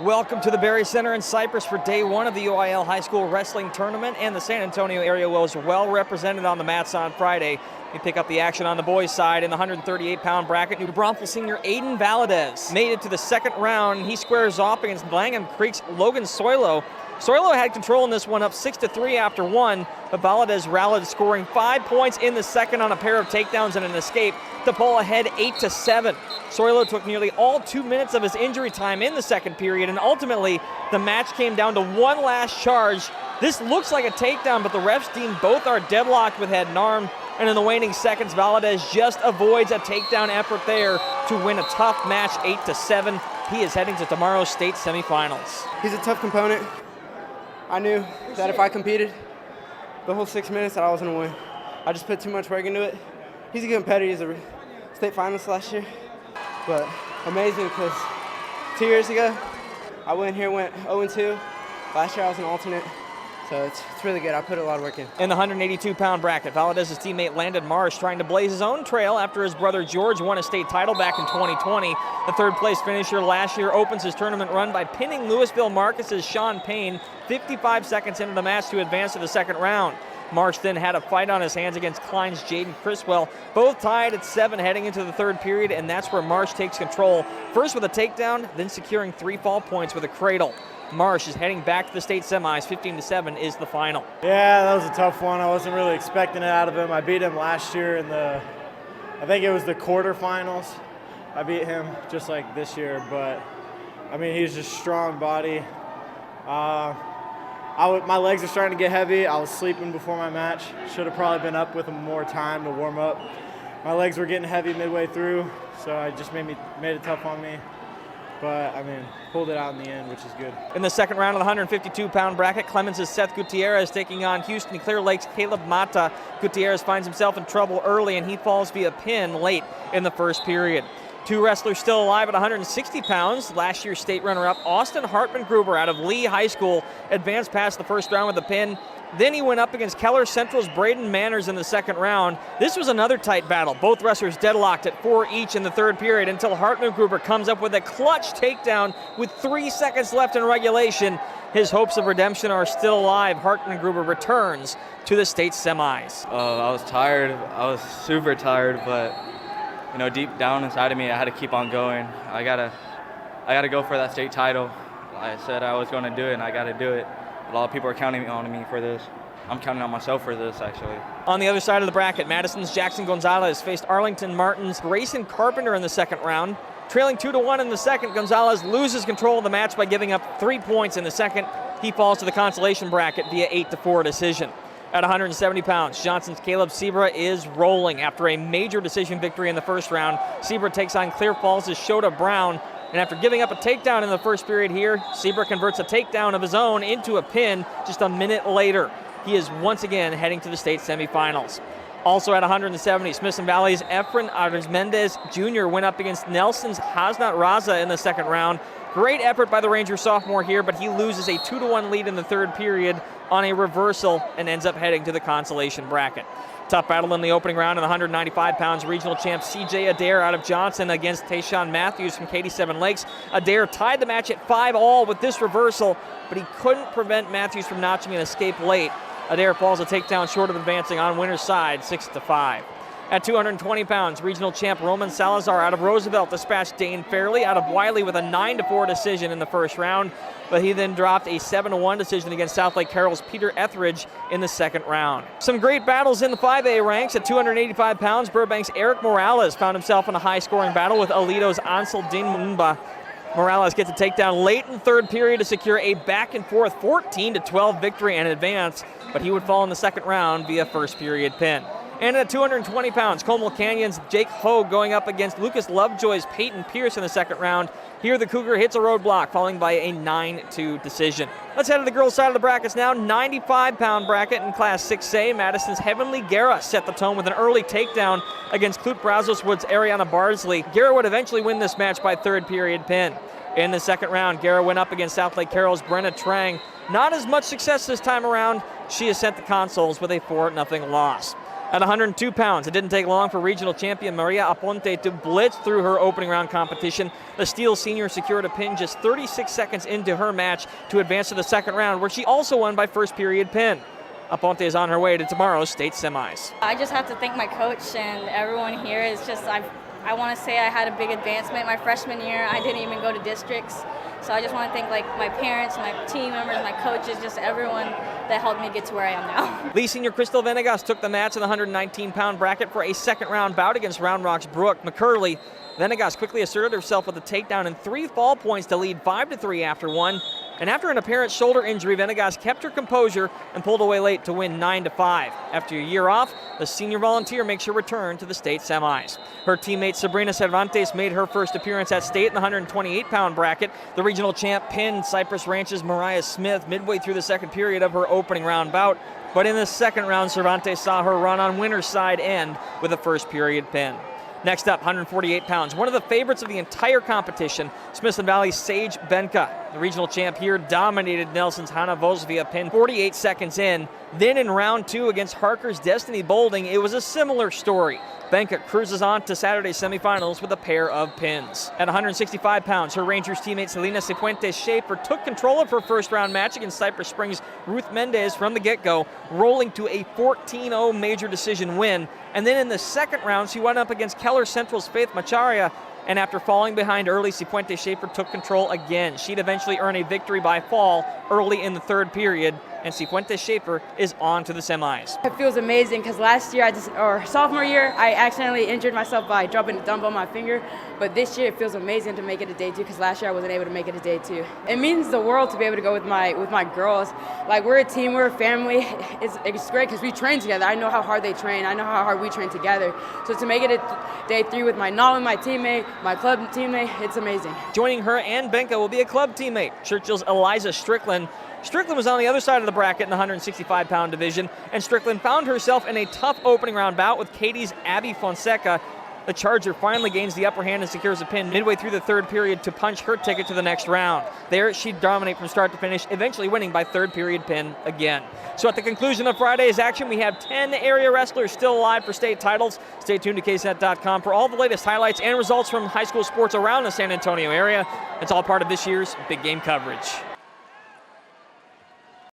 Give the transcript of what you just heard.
Welcome to the Berry Center in Cypress for day one of the UIL High School Wrestling Tournament, and the San Antonio area was well represented on the mats on Friday. We pick up the action on the boys' side in the 138-pound bracket. New Braunfels senior Aiden Valadez made it to the second round. He squares off against Langham Creek's Logan Soilo. Soilo had control in this one, up 6-3 after one, but Valadez rallied, scoring 5 points in the second on a pair of takedowns and an escape to pull ahead 8-7. Soilo took nearly all 2 minutes of his injury time in the second period, and ultimately the match came down to one last charge. This looks like a takedown, but the refs deem both are deadlocked with head and arm, and in the waning seconds, Valadez just avoids a takedown effort there to win a tough match 8-7. He is heading to tomorrow's state semifinals. He's a tough component. I knew that if I competed the whole 6 minutes that I was going to win. I just put too much work into it. He's a good competitor. He's a state finalist last year. But amazing because 2 years ago, I went 0-2. Last year I was an alternate. So it's really good. I put a lot of work in. In the 182-pound bracket, Valadez's teammate Landon Marsh trying to blaze his own trail after his brother George won a state title back in 2020. The third-place finisher last year opens his tournament run by pinning Louisville Marcus's Sean Payne 55 seconds into the match to advance to the second round. Marsh then had a fight on his hands against Klein's Jaden Criswell, both tied at 7 heading into the third period, and that's where Marsh takes control, first with a takedown, then securing 3 fall points with a cradle. Marsh is heading back to the state semis. 15-7 is the final. Yeah, that was a tough one. I wasn't really expecting it out of him. I beat him last year in I think it was the quarterfinals. I beat him just like this year, but I mean, he's just strong body. My legs are starting to get heavy. I was sleeping before my match. Should have probably been up with him more time to warm up. My legs were getting heavy midway through, so it just made it tough on me. But, I mean, pulled it out in the end, which is good. In the second round of the 152-pound bracket, Clemens' Seth Gutierrez taking on Houston Clear Lake's Caleb Mata. Gutierrez finds himself in trouble early, and he falls via pin late in the first period. 2 wrestlers still alive at 160 pounds. Last year's state runner-up, Austin Hartman-Gruber out of Lee High School, advanced past the first round with a pin. Then he went up against Keller Central's Braden Manners in the second round. This was another tight battle. Both wrestlers deadlocked at 4 each in the third period until Hartman-Gruber comes up with a clutch takedown with 3 seconds left in regulation. His hopes of redemption are still alive. Hartman-Gruber returns to the state semis. I was tired. I was super tired, but you know, deep down inside of me, I had to keep on going. I gotta go for that state title. I said I was going to do it, and I got to do it. A lot of people are counting on me for this. I'm counting on myself for this, actually. On the other side of the bracket, Madison's Jackson Gonzalez faced Arlington Martin's Grayson Carpenter in the second round. Trailing 2-1 in the second, Gonzalez loses control of the match by giving up 3 points in the second. He falls to the consolation bracket via 8-4 decision. At 170 pounds, Johnson's Caleb Sebra is rolling after a major decision victory in the first round. Sebra takes on Clear Falls' Shota Brown, and after giving up a takedown in the first period here, Sebra converts a takedown of his own into a pin just a minute later. He is once again heading to the state semifinals. Also at 170, Smith and Valley's Efren Arizmendez Jr. went up against Nelson's Hasnat Raza in the second round. Great effort by the Ranger sophomore here, but he loses a 2-1 lead in the third period on a reversal and ends up heading to the consolation bracket. Tough battle in the opening round in the 195 pounds. Regional champ C.J. Adair out of Johnson against Tayshawn Matthews from Katy Seven Lakes. Adair tied the match at 5-all with this reversal, but he couldn't prevent Matthews from notching an escape late. Adair falls a takedown short of advancing on winner's side, 6-5. At 220 pounds, regional champ Roman Salazar out of Roosevelt dispatched Dane Fairley out of Wiley with a 9-4 decision in the first round, but he then dropped a 7-1 decision against South Lake Carroll's Peter Etheridge in the second round. Some great battles in the 5A ranks. At 285 pounds, Burbank's Eric Morales found himself in a high-scoring battle with Alito's Ansel Dinmumba. Morales gets a takedown late in the third period to secure a back-and-forth 14-12 victory and advance, but he would fall in the second round via first-period pin. And at 220 pounds, Comal Canyon's Jake Hogue going up against Lucas Lovejoy's Peyton Pierce in the second round. Here the Cougar hits a roadblock, falling by a 9-2 decision. Let's head to the girls' side of the brackets now. 95-pound bracket in Class 6A. Madison's Heavenly Guerra set the tone with an early takedown against Clute Brazos-Wood's Ariana Bardsley. Guerra would eventually win this match by third-period pin. In the second round, Guerra went up against South Lake Carroll's Brenna Trang. Not as much success this time around. She has sent the consoles with a 4-0 loss. At 102 pounds, it didn't take long for regional champion Maria Aponte to blitz through her opening round competition. The Steel senior secured a pin just 36 seconds into her match to advance to the second round, where she also won by first period pin. Aponte is on her way to tomorrow's state semis. I just have to thank my coach and everyone here. It's just I want to say I had a big advancement my freshman year. I didn't even go to districts. So I just want to thank my parents, my team members, my coaches, just everyone that helped me get to where I am now. Lee senior Crystal Venegas took the match in the 119-pound bracket for a second-round bout against Round Rock's Brooke McCurley. Venegas quickly asserted herself with a takedown and 3 fall points to lead 5-3 after one. And after an apparent shoulder injury, Venegas kept her composure and pulled away late to win 9-5. After a year off, the senior volunteer makes her return to the state semis. Her teammate Sabrina Cervantes made her first appearance at state in the 128-pound bracket. The regional champ pinned Cypress Ranch's Mariah Smith midway through the second period of her opening round bout. But in the second round, Cervantes saw her run on winner's side end with a first period pin. Next up, 148 pounds, one of the favorites of the entire competition, Smith Valley's Sage Benka. The regional champ here dominated Nelson's Hannah Vos via pin 48 seconds in. Then in round 2 against Harker's Destiny Bolding, it was a similar story. Benka cruises on to Saturday's semifinals with a pair of pins. At 165 pounds, her Rangers teammate Selena Cifuentes Schaefer took control of her first round match against Cypress Springs' Ruth Mendez from the get-go, rolling to a 14-0 major decision win. And then in the second round, she went up against Keller Central's Faith Macharia, and after falling behind early, Cifuentes Schaefer took control again. She'd eventually earn a victory by fall early in the third period, and Cifuentes Schaefer is on to the semis. It feels amazing because last year, sophomore year, I accidentally injured myself by dropping a dumbbell on my finger. But this year, it feels amazing to make it to day 2 because last year I wasn't able to make it to day 2. It means the world to be able to go with my girls. Like, we're a team, we're a family. It's great because we train together. I know how hard they train. I know how hard we train together. So to make it to day 3 with my teammate, my club teammate, it's amazing. Joining her and Benka will be a club teammate, Churchill's Eliza Strickland. Strickland was on the other side of the bracket in the 165-pound division, and Strickland found herself in a tough opening round bout with Katie's Abby Fonseca. The Charger finally gains the upper hand and secures a pin midway through the third period to punch her ticket to the next round. There, she'd dominate from start to finish, eventually winning by third period pin again. So at the conclusion of Friday's action, we have 10 area wrestlers still alive for state titles. Stay tuned to KSAT.com for all the latest highlights and results from high school sports around the San Antonio area. It's all part of this year's Big Game coverage.